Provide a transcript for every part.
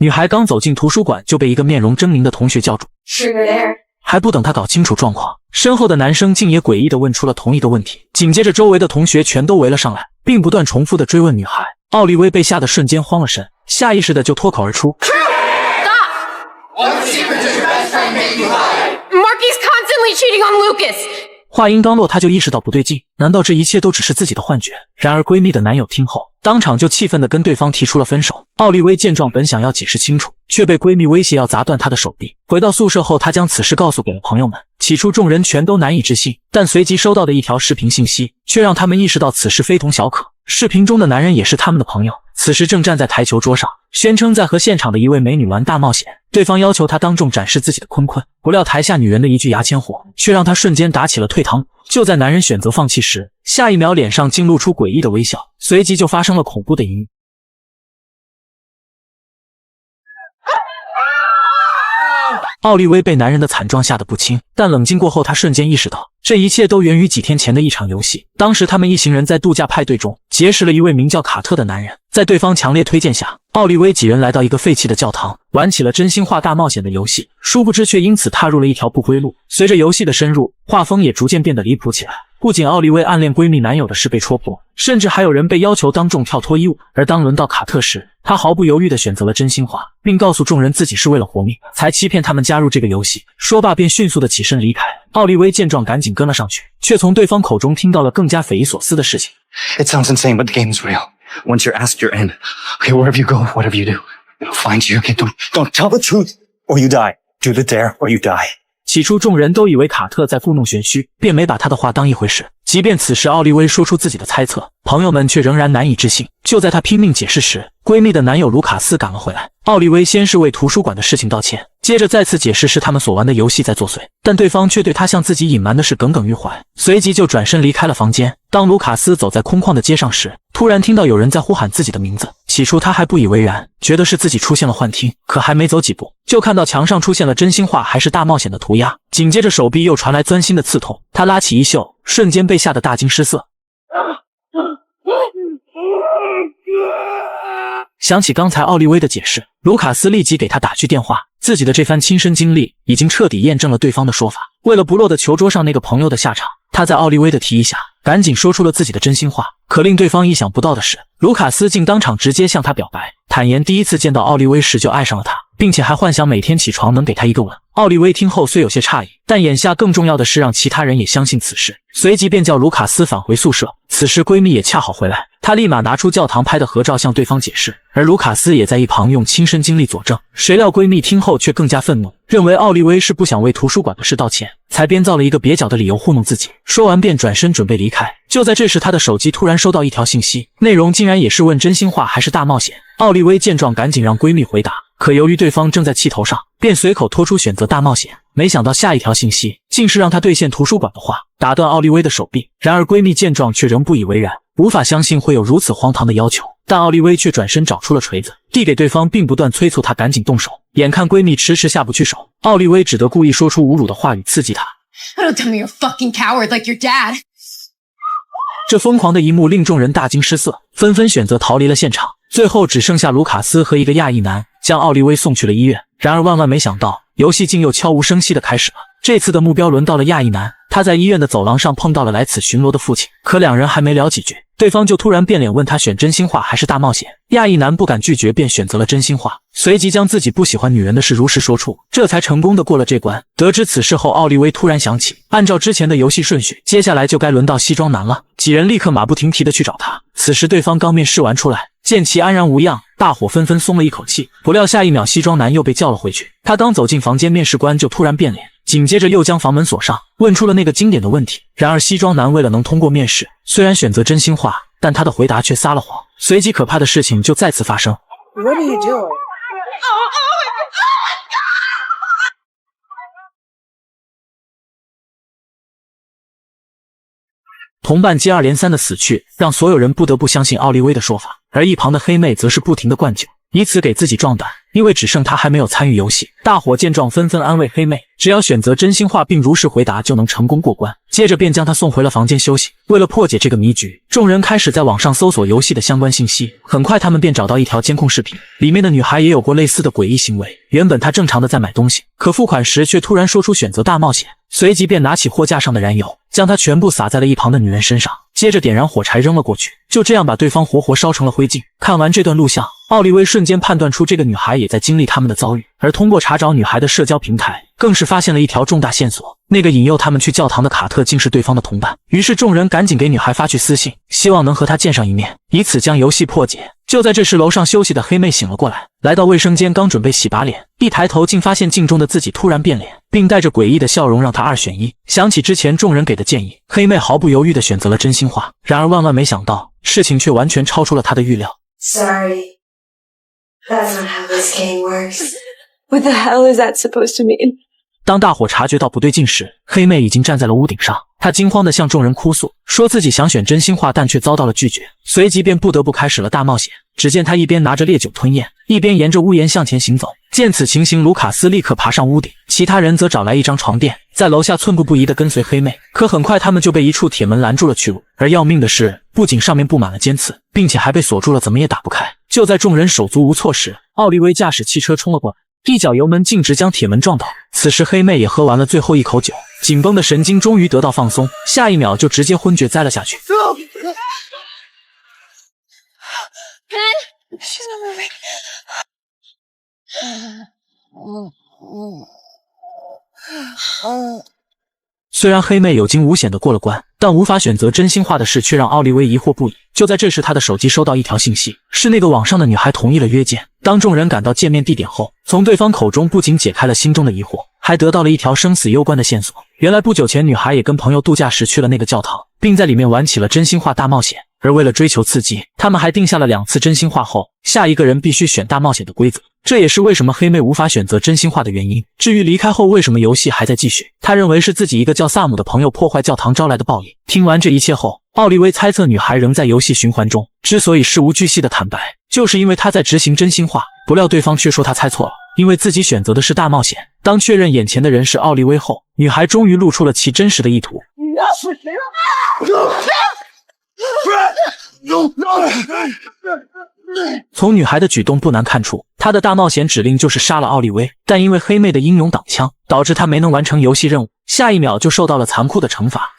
女孩刚走进图书馆就被一个面容狰狞的同学叫住。还不等她搞清楚状况，身后的男生竟也诡异地问出了同一个问题。紧接着周围的同学全都围了上来，并不断重复地追问女孩。奥利威被吓得瞬间慌了神，下意识的就脱口而出 What secret does your best friend make you hide? Marky's constantly cheating on Lucas. 话音刚落，她就意识到不对劲，难道这一切都只是自己的幻觉？然而闺蜜的男友听后，当场就气愤地跟对方提出了分手。奥利威见状本想要解释清楚，却被闺蜜威胁要砸断她的手臂。回到宿舍后，她将此事告诉给了朋友们。起初众人全都难以置信，但随即收到的一条视频信息却让他们意识到此事非同小可。视频中的男人也是他们的朋友，此时正站在台球桌上，宣称在和现场的一位美女玩大冒险。对方要求他当众展示自己的坤坤，不料台下女人的一句牙签火，却让他瞬间打起了退堂鼓。就在男人选择放弃时，下一秒脸上竟露出诡异的微笑，随即就发生了恐怖的一幕。奥利威被男人的惨状吓得不轻，但冷静过后，他瞬间意识到，这一切都源于几天前的一场游戏。当时他们一行人在度假派对中结识了一位名叫卡特的男人，在对方强烈推荐下，奥利威几人来到一个废弃的教堂，玩起了真心话大冒险的游戏，殊不知却因此踏入了一条不归路。随着游戏的深入，画风也逐渐变得离谱起来。不仅奥利威暗恋闺蜜男友的事被戳破，甚至还有人被要求当众跳脱衣舞。而当轮到卡特时，他毫不犹豫地选择了真心话，并告诉众人自己是为了活命才欺骗他们加入这个游戏。说罢便迅速地起身离开。奥利威见状赶紧跟了上去，却从对方口中听到了更加匪夷所思的事情。 It sounds insane, but the game's real. Once you're asked, you're in. Okay, wherever you go, whatever you do, I'll find you. Okay, don't tell the truth, or you die. Do the dare, or you die. 起初众人都以为卡特在故弄玄虚，便没把他的话当一回事。即便此时奥利威说出自己的猜测，朋友们却仍然难以置信。就在她拼命解释时，闺蜜的男友卢卡斯赶了回来。奥利威先是为图书馆的事情道歉，接着再次解释是他们所玩的游戏在作祟，但对方却对他向自己隐瞒的事耿耿于怀，随即就转身离开了房间。当卢卡斯走在空旷的街上时，突然听到有人在呼喊自己的名字。起初他还不以为然，觉得是自己出现了幻听，可还没走几步，就看到墙上出现了真心话还是大冒险的涂鸦，紧接着手臂又传来钻心的刺痛，他拉起衣袖，瞬间被吓得大惊失色。想起刚才奥利威的解释，卢卡斯立即给他打去电话。自己的这番亲身经历已经彻底验证了对方的说法。为了不落得球桌上那个朋友的下场，他在奥利威的提议下赶紧说出了自己的真心话。可令对方意想不到的是，卢卡斯竟当场直接向他表白，坦言第一次见到奥利威时就爱上了他，并且还幻想每天起床能给他一个吻。奥利威听后虽有些诧异，但眼下更重要的是让其他人也相信此事，随即便叫卢卡斯返回宿舍。此时闺蜜也恰好回来，她立马拿出教堂拍的合照向对方解释，而卢卡斯也在一旁用亲身经历佐证。谁料闺蜜听后却更加愤怒，认为奥利威是不想为图书馆的事道歉，才编造了一个蹩脚的理由糊弄自己。说完便转身准备离开。就在这时，她的手机突然收到一条信息，内容竟然也是问真心话还是大冒险。奥利威见状赶紧让闺蜜回答，可由于对方正在气头上，便随口拖出选择大冒险。没想到下一条信息竟是让她兑现图书馆的话，打断奥利威的手臂。然而闺蜜见状却仍不以为然，无法相信会有如此荒唐的要求。但奥利威却转身找出了锤子，递给对方，并不断催促她赶紧动手。眼看闺蜜迟迟下不去手，奥利威只得故意说出侮辱的话语刺激她。Don't tell me you're a fucking coward like your dad. 这疯狂的一幕令众人大惊失色，纷纷选择逃离了现场。最后只剩下卢卡斯和一个亚裔男将奥利威送去了医院。然而万万没想到，游戏竟又悄无声息地开始了。这次的目标轮到了亚裔男，他在医院的走廊上碰到了来此巡逻的父亲，可两人还没聊几句，对方就突然变脸问他选真心话还是大冒险。亚裔男不敢拒绝，便选择了真心话，随即将自己不喜欢女人的事如实说出，这才成功的过了这关。得知此事后，奥利威突然想起，按照之前的游戏顺序，接下来就该轮到西装男了。几人立刻马不停蹄的去找他。此时对方刚面试完出来，见其安然无恙，大伙纷纷松了一口气。不料下一秒西装男又被叫了回去，他刚走进房间，面试官就突然变脸，紧接着又将房门锁上，问出了那个经典的问题。然而西装男为了能通过面试，虽然选择真心话，但他的回答却撒了谎。随即可怕的事情就再次发生。 What are you doing? 同伴接二连三的死去，让所有人不得不相信奥利威的说法，而一旁的黑妹则是不停的灌酒，以此给自己壮胆。因为只剩他还没有参与游戏。大伙见状纷纷安慰黑妹，只要选择真心话并如实回答就能成功过关。接着便将她送回了房间休息。为了破解这个谜局，众人开始在网上搜索游戏的相关信息。很快他们便找到一条监控视频，里面的女孩也有过类似的诡异行为。原本她正常的在买东西，可付款时却突然说出选择大冒险，随即便拿起货架上的燃油，将它全部洒在了一旁的女人身上，接着点燃火柴扔了过去，就这样把对方活活烧成了灰烬。看完这段录像，奥利威瞬间判断出这个女孩也在经历他们的遭遇，而通过查找女孩的社交平台，更是发现了一条重大线索。那个引诱他们去教堂的卡特竟是对方的同伴，于是众人赶紧给女孩发去私信，希望能和她见上一面，以此将游戏破解。就在这时，楼上休息的黑妹醒了过来，来到卫生间，刚准备洗把脸，一抬头竟发现镜中的自己突然变脸，并带着诡异的笑容，让她二选一。想起之前众人给的建议，黑妹毫不犹豫地选择了真心话。然而万万没想到，事情却完全超出了她的预料。 Sorry. That's not how this game works. What the hell is that supposed to mean? 当大伙察觉到不对劲时，黑妹已经站在了屋顶上。她惊慌地向众人哭诉，说自己想选真心话，但却遭到了拒绝，随即便不得不开始了大冒险。只见她一边拿着烈酒吞咽，一边沿着屋檐向前行走。见此情形，卢卡斯立刻爬上屋顶，其他人则找来一张床垫，在楼下寸步不移地跟随黑妹。可很快他们就被一处铁门拦住了去路，而要命的是，不仅上面布满了尖刺，并且还被锁住了，怎么也打不开。就在众人手足无措时，奥利威驾驶汽车冲了过来，一脚油门径直将铁门撞倒。此时黑妹也喝完了最后一口酒，紧绷的神经终于得到放松，下一秒就直接昏厥栽了下去。She's not moving. 虽然黑妹有惊无险地过了关，但无法选择真心话的事却让奥利威疑惑不已。就在这时，他的手机收到一条信息，是那个网上的女孩同意了约见。当众人赶到见面地点后，从对方口中不仅解开了心中的疑惑，还得到了一条生死攸关的线索。原来不久前，女孩也跟朋友度假时去了那个教堂，并在里面玩起了真心话大冒险。而为了追求刺激，他们还定下了2次真心话后，下一个人必须选大冒险的规则。这也是为什么黑妹无法选择真心话的原因。至于离开后为什么游戏还在继续，他认为是自己一个叫萨姆的朋友破坏教堂招来的报应。听完这一切后，奥利威猜测女孩仍在游戏循环中，之所以事无巨细的坦白，就是因为他在执行真心话。不料对方却说他猜错了，因为自己选择的是大冒险。当确认眼前的人是奥利威后，女孩终于露出了其真实的意图。从女孩的举动不难看出，她的大冒险指令就是杀了奥利威，但因为黑妹的英勇挡枪，导致她没能完成游戏任务，下一秒就受到了残酷的惩罚。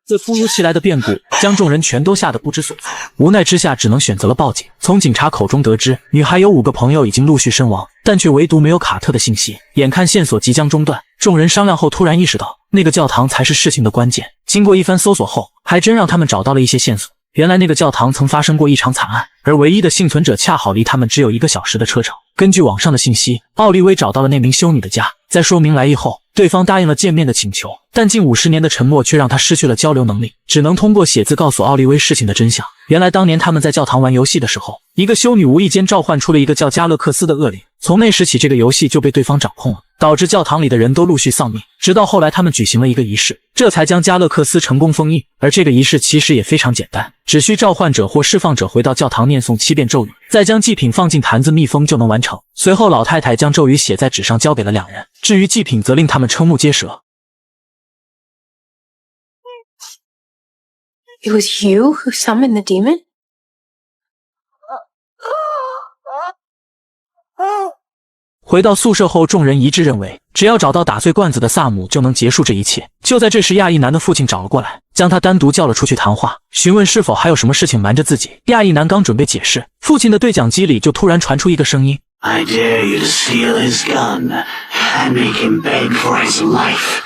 这突如其来的变故将众人全都吓得不知所措，无奈之下只能选择了报警。从警察口中得知，女孩有5个朋友已经陆续身亡，但却唯独没有卡特的信息。眼看线索即将中断，众人商量后突然意识到，那个教堂才是事情的关键。经过一番搜索后，还真让他们找到了一些线索。原来那个教堂曾发生过一场惨案，而唯一的幸存者恰好离他们只有1个小时的车程。根据网上的信息，奥利威找到了那名修女的家，在说明来意后，对方答应了见面的请求，但近50年的沉默却让他失去了交流能力，只能通过写字告诉奥利威事情的真相。原来当年他们在教堂玩游戏的时候，一个修女无意间召唤出了一个叫加勒克斯的恶灵，从那时起这个游戏就被对方掌控了，导致教堂里的人都陆续丧命，直到后来他们举行了一个仪式，这才将加勒克斯成功封印。而这个仪式其实也非常简单，只需召唤者或释放者回到教堂念诵7遍咒语，再将祭品放进坛子密封就能完成。随后老太太将咒语写在纸上交给了2人，至于祭品则令他们瞠目结舌。 It was you who summoned the demon? 回到宿舍后，众人一致认为，只要找到打碎罐子的萨姆，就能结束这一切。就在这时，亚裔男的父亲找了过来，将他单独叫了出去谈话，询问是否还有什么事情瞒着自己。亚裔男刚准备解释，父亲的对讲机里就突然传出一个声音 I dare you to steal his gun and make him beg for his life.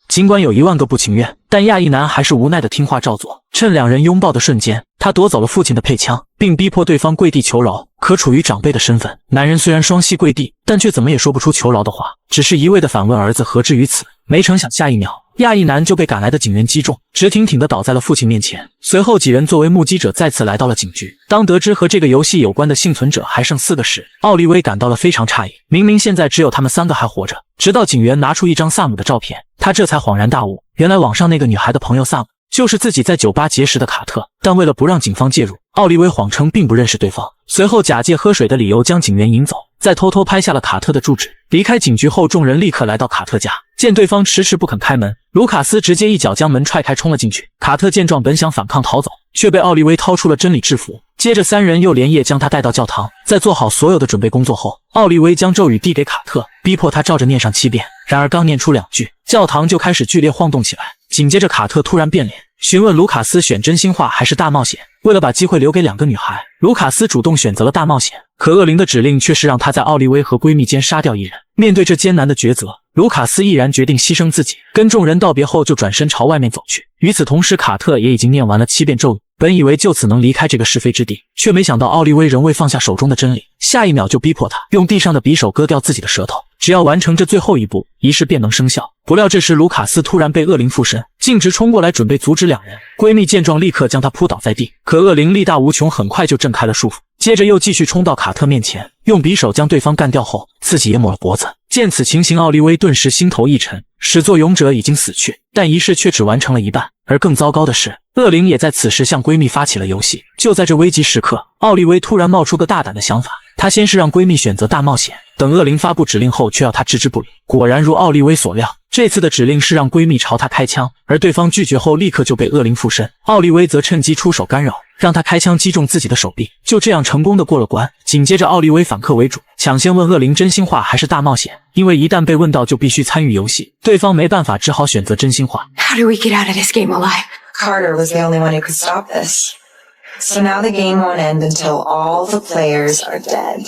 尽管有10000个不情愿，但亚裔男还是无奈的听话照做。趁2人拥抱的瞬间，他夺走了父亲的配枪，并逼迫对方跪地求饶。可处于长辈的身份，男人虽然双膝跪地，但却怎么也说不出求饶的话，只是一味的反问儿子何至于此。没成想下一秒，亚裔男就被赶来的警员击中，直挺挺地倒在了父亲面前。随后几人作为目击者再次来到了警局。当得知和这个游戏有关的幸存者还剩4个时，奥利威感到了非常诧异，明明现在只有他们3个还活着。直到警员拿出一张萨姆的照片，他这才恍然大悟，原来网上那个女孩的朋友萨姆就是自己在酒吧结识的卡特，但为了不让警方介入，奥利威谎称并不认识对方，随后假借喝水的理由将警员引走，再偷偷拍下了卡特的住址。离开警局后，众人立刻来到卡特家，见对方迟迟不肯开门，卢卡斯直接一脚将门踹开冲了进去。卡特见状本想反抗逃走，却被奥利威掏出了真理制服，接着三人又连夜将他带到教堂。在做好所有的准备工作后，奥利威将咒语递给卡特，逼迫他照着念上7遍。然而刚念出2句，教堂就开始剧烈晃动起来。紧接着卡特突然变脸，询问卢卡斯选真心话还是大冒险。为了把机会留给2个女孩，卢卡斯主动选择了大冒险，可恶灵的指令却是让她在奥利威和闺蜜间杀掉一人。面对这艰难的抉择，卢卡斯毅然决定牺牲自己，跟众人道别后就转身朝外面走去。与此同时，卡特也已经念完了7遍咒语，本以为就此能离开这个是非之地，却没想到奥利威仍未放下手中的真理，下一秒就逼迫他用地上的匕首割掉自己的舌头，只要完成这最后一步，仪式便能生效。不料这时卢卡斯突然被恶灵附身，径直冲过来准备阻止2人。闺蜜见状立刻将他扑倒在地，可恶灵力大无穷，很快就挣开了束缚，接着又继续冲到卡特面前，用匕首将对方干掉后，自己也抹了脖子。见此情形，奥利威顿时心头一沉，始作俑者已经死去，但仪式却只完成了一半。而更糟糕的是，恶灵也在此时向闺蜜发起了游戏。就在这危急时刻，奥利威突然冒出个大胆的想法，她先是让闺蜜选择大冒险，等恶灵发布指令后却要她置之不理。果然如奥利威所料，这次的指令是让闺蜜朝她开枪，而对方拒绝后立刻就被恶灵附身，奥利威则趁机出手干扰，让她开枪击中自己的手臂，就这样成功的过了关。紧接着奥利威反客为主，抢先问恶灵真心话还是大冒险，因为一旦被问到就必须参与游戏，对方没办法，只好选择真心话。 How do we get out of this game alive? Carter was the only one who could stop this. So now the game won't end until all the players are dead.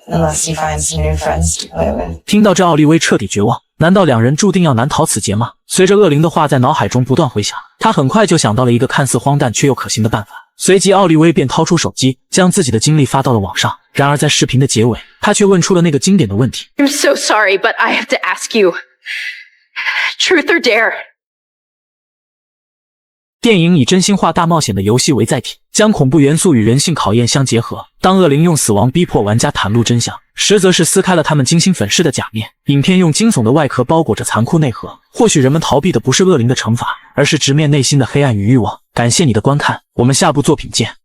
Unless he finds some new friends to play with. 听到这，奥利威彻底绝望，难道2人注定要难逃此劫吗？随着恶灵的话在脑海中不断回响，他很快就想到了一个看似荒诞却又可行的办法。随即奥利威便掏出手机，将自己的经历发到了网上。然而在视频的结尾，他却问出了那个经典的问题。 I'm so sorry, but I have to ask you. Truth or dare? 电影以真心话大冒险的游戏为载体，将恐怖元素与人性考验相结合。当恶灵用死亡逼迫玩家袒露真相，实则是撕开了他们精心粉饰的假面。影片用惊悚的外壳包裹着残酷内核，或许人们逃避的不是恶灵的惩罚，而是直面内心的黑暗与欲望。感谢你的观看，我们下部作品见。